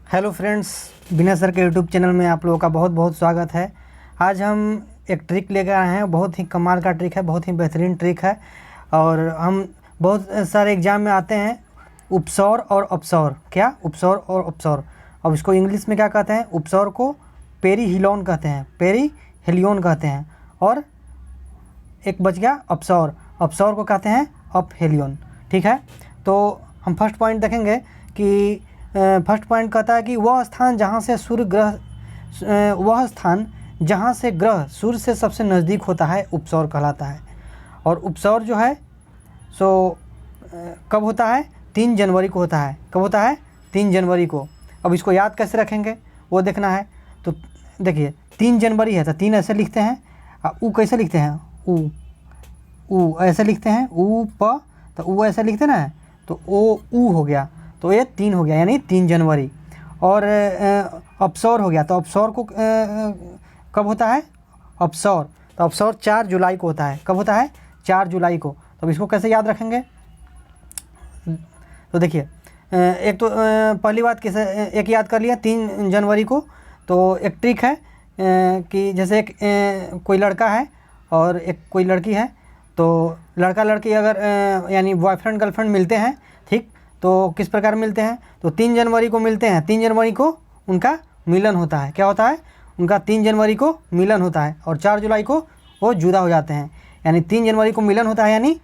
Hello friends, बिना sir के YouTube channel में आप लोगों का बहुत बहुत स्वागत है। आज हम एक ट्रिक लेकर आए हैं। बहुत ही कमाल का ट्रिक है, बहुत ही बेहतरीन ट्रिक है। और हम बहुत सारे एग्जाम में आते हैं उपसौर और अपसौर। क्या? उपसौर और अपसौर। अब इसको इंग्लिश में क्या कहते हैं? उपसौर को पेरीहिलियन कहते हैं, पेरीहिलियन कहते हैं। और एक बच गया अपसौर, अपसौर को कहते हैं अपहेलियन। ठीक है, तो हम फर्स्ट पॉइंट देखेंगे कि फर्स्ट पॉइंट कहता है कि वह स्थान जहाँ से ग्रह सूर्य से सबसे नज़दीक होता है उपसौर कहलाता है। और उपसौर जो है सो कब होता है? 3 जनवरी को होता है। कब होता है? 3 जनवरी को। अब इसको याद कैसे रखेंगे वो देखना है। तो देखिए 3 जनवरी है तो 3 ऐसे लिखते हैं। ऊ कैसे लिखते हैं? ऊ ऐसे लिखते हैं, ऊ प, तो ऊ ऐसे लिखते ना, तो ओ ऊ हो गया, तो ये 3 हो गया, यानी 3 जनवरी। और अपसौर हो गया, तो अपसौर को कब होता है? अपसौर, तो अपसौर 4 जुलाई को होता है। कब होता है? 4 जुलाई को। तो इसको कैसे याद रखेंगे? तो देखिए एक तो पहली बात कैसे एक याद कर लिया 3 जनवरी को। तो एक ट्रिक है कि जैसे कोई लड़का है और एक कोई लड़की है, तो लड़का लड़की अगर यानी बॉयफ्रेंड गर्लफ्रेंड मिलते हैं, ठीक, तो किस प्रकार मिलते हैं? तो 3 जनवरी को मिलते हैं। 3 जनवरी को उनका मिलन होता है। क्या होता है? उनका 3 जनवरी को मिलन होता है और 4 जुलाई को वो जुदा हो जाते हैं। यानी 3 जनवरी को मिलन होता है, यानी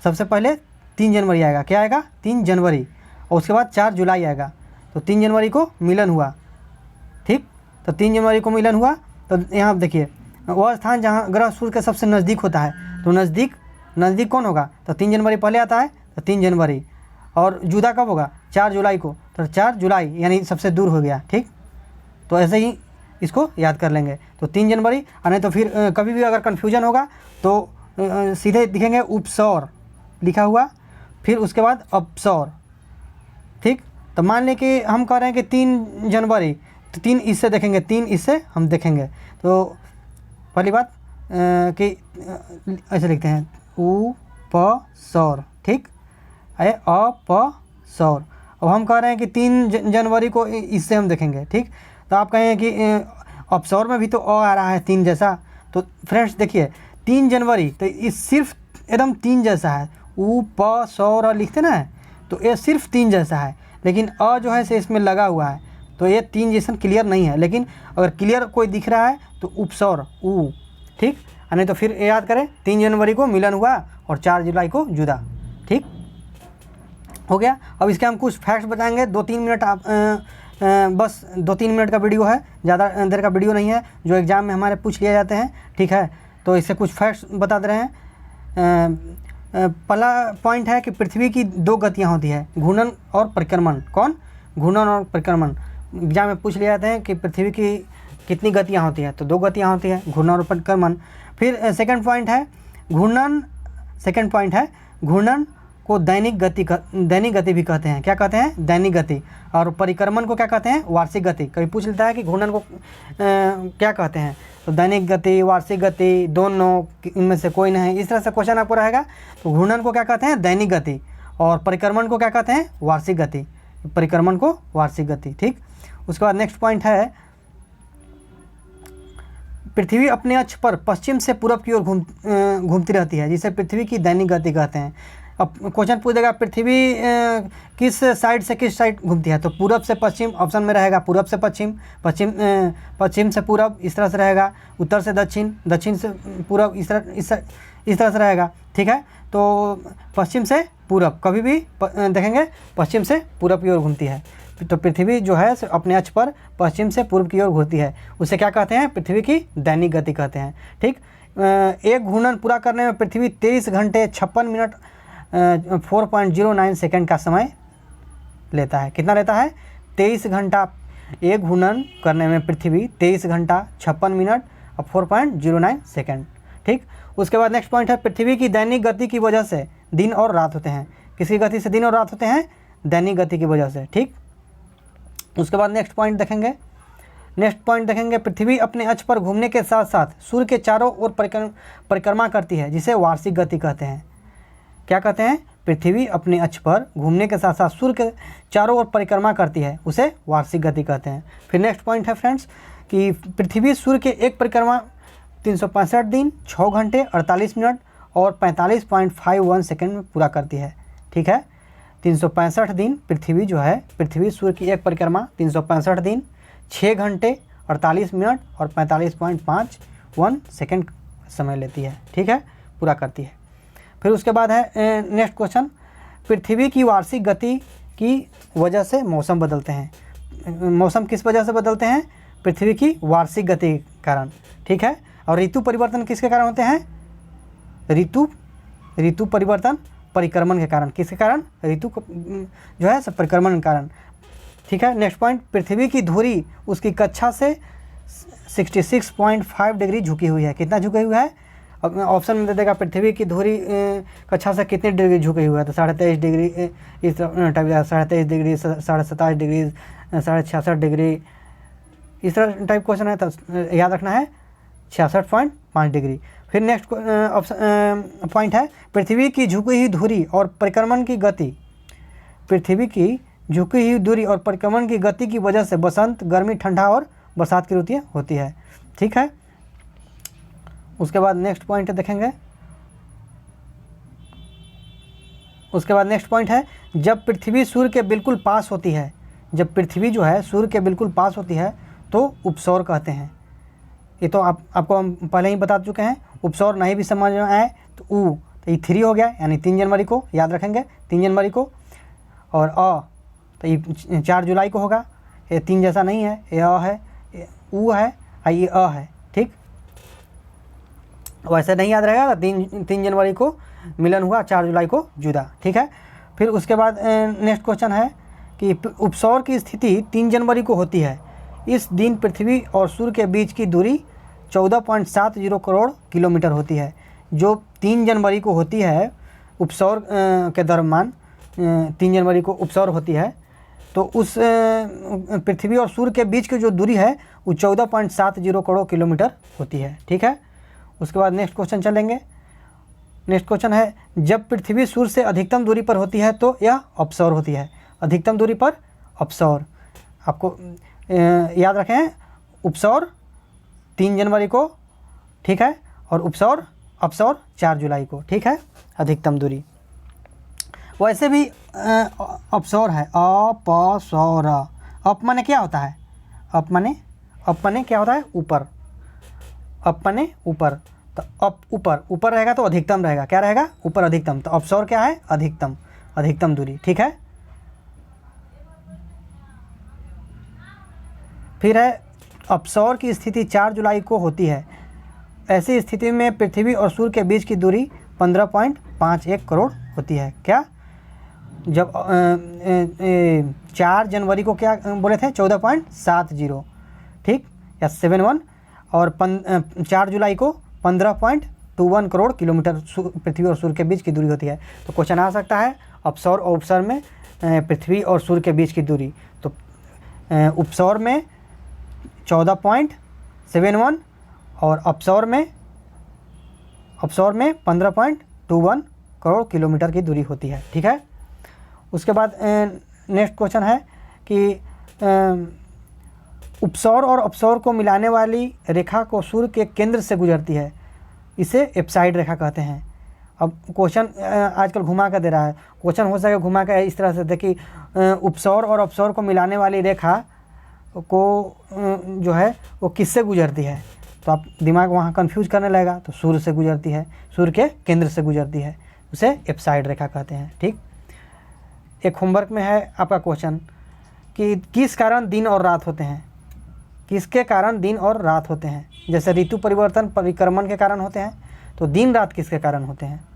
सबसे पहले 3 जनवरी आएगा। क्या आएगा? 3 जनवरी। और उसके बाद 4 जुलाई आएगा। तो 3 जनवरी को मिलन हुआ, ठीक, तो 3 जनवरी को मिलन हुआ। तो यहाँ देखिए वह स्थान जहाँ ग्रह सूर्य के सबसे नज़दीक होता है, तो नज़दीक कौन होगा? तो 3 जनवरी पहले आता है, तो 3 जनवरी। और जुदा कब होगा? 4 जुलाई को, तो 4 जुलाई यानी सबसे दूर हो गया। ठीक, तो ऐसे ही इसको याद कर लेंगे। तो 3 जनवरी, नहीं तो फिर कभी भी अगर कन्फ्यूजन होगा तो सीधे दिखेंगे उपसौर लिखा हुआ, फिर उसके बाद अपसौर। ठीक, तो मान लें कि हम कह रहे हैं कि 3 जनवरी, तो 3 इससे देखेंगे, 3 इससे हम देखेंगे। तो पहली बात कि ऐसे लिखते हैं उपसौर, ठीक, अपसौर। अब हम कह रहे हैं कि 3 जनवरी को इससे हम देखेंगे। ठीक, तो आप कहें कि अपसौर में भी तो आ रहा है 3 जैसा। तो फ्रेंड्स देखिए 3 जनवरी, तो इस सिर्फ एकदम 3 जैसा है। उपसौर लिखते ना, तो ये सिर्फ 3 जैसा है, लेकिन अ जो है से इसमें लगा हुआ है, तो ये 3 जैसा क्लियर नहीं है। लेकिन अगर क्लियर कोई दिख रहा है तो उपसौर ऊ, ठीक, नहीं तो फिर याद करें 3 जनवरी को मिलन हुआ और 4 जुलाई को जुदा। ठीक हो गया। अब इसके हम कुछ फैक्ट्स बताएंगे। 2-3 मिनट आप बस 2-3 मिनट का वीडियो है, ज़्यादा देर का वीडियो नहीं है, जो एग्ज़ाम में हमारे पूछ लिए जाते हैं। ठीक है, तो इससे कुछ फैक्ट्स बता दे रहे हैं। पहला पॉइंट है कि पृथ्वी की 2 गतियाँ होती है, घूर्णन और परिक्रमण। कौन? घूर्णन और परिक्रमण। एग्जाम में पूछ लिए जाते हैं कि पृथ्वी की कितनी गतियाँ होती हैं, तो 2 गतियाँ होती हैं, घूर्णन और परिक्रमण। फिर सेकंड पॉइंट है घूर्णन को दैनिक गति भी कहते हैं। क्या कहते हैं? दैनिक गति। और परिक्रमण को क्या कहते हैं? वार्षिक गति। कभी पूछ लेता है कि घूर्णन को क्या कहते हैं, तो दैनिक गति, वार्षिक गति, दोनों इनमें से कोई नहीं, इस तरह से क्वेश्चन आपको रहेगा। तो घूर्णन को क्या कहते हैं? दैनिक गति। और परिक्रमण को क्या कहते हैं? वार्षिक गति। परिक्रमण को वार्षिक गति। ठीक, उसके बाद नेक्स्ट पॉइंट है पृथ्वी अपने अक्ष पर पश्चिम से पूरब की ओर घूमती रहती है, जिसे पृथ्वी की दैनिक गति कहते हैं। अब क्वेश्चन पूछ देगा पृथ्वी किस साइड से किस साइड घूमती है, तो पूरब से पश्चिम ऑप्शन में रहेगा, पूरब से पश्चिम, पश्चिम से पूरब इस तरह से रहेगा, उत्तर से दक्षिण, दक्षिण से पूरब इस तरह से रहेगा। ठीक है, तो पश्चिम से पूरब कभी भी देखेंगे पश्चिम से पूरब की ओर घूमती है। तो पृथ्वी जो है अपने अक्ष पर पश्चिम से पूर्व की ओर घूमती है, उसे क्या कहते हैं? पृथ्वी की दैनिक गति कहते हैं। ठीक, एक घूर्णन पूरा करने में पृथ्वी 23 घंटे 56 मिनट 4.09 सेकंड का समय लेता है। कितना लेता है? 23 घंटा। एक घूर्णन करने में पृथ्वी 23 घंटा 56 मिनट और 4.09 सेकंड। ठीक, उसके बाद नेक्स्ट पॉइंट है पृथ्वी की दैनिक गति की वजह से दिन और रात होते हैं। किसकी गति से दिन और रात होते हैं? दैनिक गति की वजह से। ठीक, उसके बाद नेक्स्ट पॉइंट देखेंगे पृथ्वी अपने अक्ष पर घूमने के साथ साथ सूर्य के चारों ओर परिक्रमा करती है, जिसे वार्षिक गति कहते हैं। क्या कहते हैं? पृथ्वी अपने अक्ष पर घूमने के साथ साथ सूर्य के चारों ओर परिक्रमा करती है उसे वार्षिक गति कहते हैं। फिर नेक्स्ट पॉइंट है फ्रेंड्स कि पृथ्वी सूर्य के एक परिक्रमा 365 दिन 6 घंटे 48 मिनट और 45.51 सेकंड में पूरा करती है। ठीक है, 365 दिन पृथ्वी जो है, पृथ्वी सूर्य की एक परिक्रमा 365 दिन 6 घंटे 48 मिनट और 45.51 सेकंड समय लेती है। ठीक है, पूरा करती है। फिर उसके बाद है नेक्स्ट क्वेश्चन, पृथ्वी की वार्षिक गति की वजह से मौसम बदलते हैं। मौसम किस वजह से बदलते हैं? पृथ्वी की वार्षिक गति के कारण। ठीक है, और ऋतु परिवर्तन किसके कारण होते हैं? ऋतु परिवर्तन परिक्रमण के कारण। किसके कारण? ऋतु जो है सब परिक्रमण के कारण। ठीक है, नेक्स्ट पॉइंट, पृथ्वी की धुरी उसकी कक्षा से 66.5 डिग्री झुकी हुई है। कितना झुकी हुई है? अब ऑप्शन में दे देगा पृथ्वी की धुरी कक्षा से कितनी डिग्री झुकी हुई है, तो 23.5 डिग्री इस टाइप, 23.5 डिग्री, 27.5 डिग्री, 66.5 डिग्री, इस तरह टाइप क्वेश्चन है, तो याद रखना है 66.5 डिग्री। फिर नेक्स्ट ऑप्शन पॉइंट है, पृथ्वी की झुकी हुई धुरी और परिक्रमण की गति, पृथ्वी की झुकी हुई धुरी और परिक्रमण की गति की वजह से बसंत, गर्मी, ठंडा और बरसात की ऋतुएं होती है। ठीक है, उसके बाद नेक्स्ट पॉइंट देखेंगे। उसके बाद नेक्स्ट पॉइंट है, जब पृथ्वी सूर्य के बिल्कुल पास होती है, जब पृथ्वी जो है सूर्य के बिल्कुल पास होती है तो उपसौर कहते हैं। ये तो आपको हम पहले ही बता चुके हैं। उपसौर नहीं भी समझ में आए तो तो ये 3 हो गया, यानी 3 जनवरी को याद रखेंगे, 3 जनवरी को। और तो ये 4 जुलाई को होगा। ये 3 जैसा नहीं है, ये है, ये है, ये है। ठीक, वैसे नहीं याद रहेगा तो 3 जनवरी को मिलन हुआ, 4 जुलाई को जुदा। ठीक है, फिर उसके बाद नेक्स्ट क्वेश्चन है कि उपसौर की स्थिति 3 जनवरी को होती है। इस दिन पृथ्वी और सूर्य के बीच की दूरी 14.70 करोड़ किलोमीटर होती है। जो 3 जनवरी को होती है उपसौर के दरम्यान, 3 जनवरी को उपसौर होती है, तो उस पृथ्वी और सूर्य के बीच की जो दूरी है वो 14.70 करोड़ किलोमीटर होती है। ठीक है, उसके बाद नेक्स्ट क्वेश्चन चलेंगे। नेक्स्ट क्वेश्चन है, जब पृथ्वी सूर्य से अधिकतम दूरी पर होती है तो यह अपसौर होती है। अधिकतम दूरी पर अपसौर, आपको याद रखें, उपसौर 3 जनवरी को, ठीक है, और अपसौर 4 जुलाई को। ठीक है, अधिकतम दूरी। वैसे भी अपसौर है, अपसौर। अप माने क्या होता है? अप माने क्या होता है? ऊपर। अप माने ऊपर, तो अप ऊपर रहेगा तो अधिकतम रहेगा। क्या रहेगा? ऊपर, अधिकतम। तो अपसौर क्या है? अधिकतम दूरी। ठीक है, फिर है अपसौर की स्थिति 4 जुलाई को होती है। ऐसी स्थिति में पृथ्वी और सूर्य के बीच की दूरी 15.51 करोड़ होती है। क्या? जब 4 जनवरी को क्या बोले थे? 14.70, ठीक, या 71, और 4 जुलाई को 15.21 करोड़ किलोमीटर पृथ्वी और सूर्य के बीच की दूरी होती है। तो क्वेश्चन आ सकता है अपसौर और उपसौर में पृथ्वी और सूर्य के बीच की दूरी। तो उपसौर में 14.71 और अपसौर में 15.21 करोड़ किलोमीटर की दूरी होती है। ठीक है, उसके बाद नेक्स्ट क्वेश्चन है कि उपसौर और अपसौर को मिलाने वाली रेखा को सूर्य के केंद्र से गुजरती है, इसे एप्साइड रेखा कहते हैं। अब क्वेश्चन आजकल घुमा कर दे रहा है, क्वेश्चन हो सके घुमा कर इस तरह से देखिए, उपसौर और अपसौर को मिलाने वाली रेखा को जो है वो किससे गुजरती है, तो आप दिमाग वहाँ कंफ्यूज करने लगेगा। तो सूर्य से गुजरती है, सूर्य के केंद्र से गुजरती है, उसे एप्साइड रेखा कहते हैं। ठीक, एक होमवर्क में है आपका क्वेश्चन कि किस कारण दिन और रात होते हैं, किसके कारण दिन और रात होते हैं। जैसे ऋतु परिवर्तन परिक्रमण के कारण होते हैं, तो दिन रात किसके कारण होते हैं।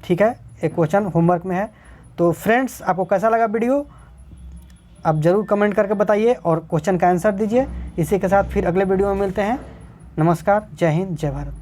ठीक है, एक क्वेश्चन होमवर्क में है। तो फ्रेंड्स, आपको कैसा लगा वीडियो आप ज़रूर कमेंट करके बताइए और क्वेश्चन का आंसर दीजिए। इसी के साथ फिर अगले वीडियो में मिलते हैं। नमस्कार, जय हिंद, जय भारत।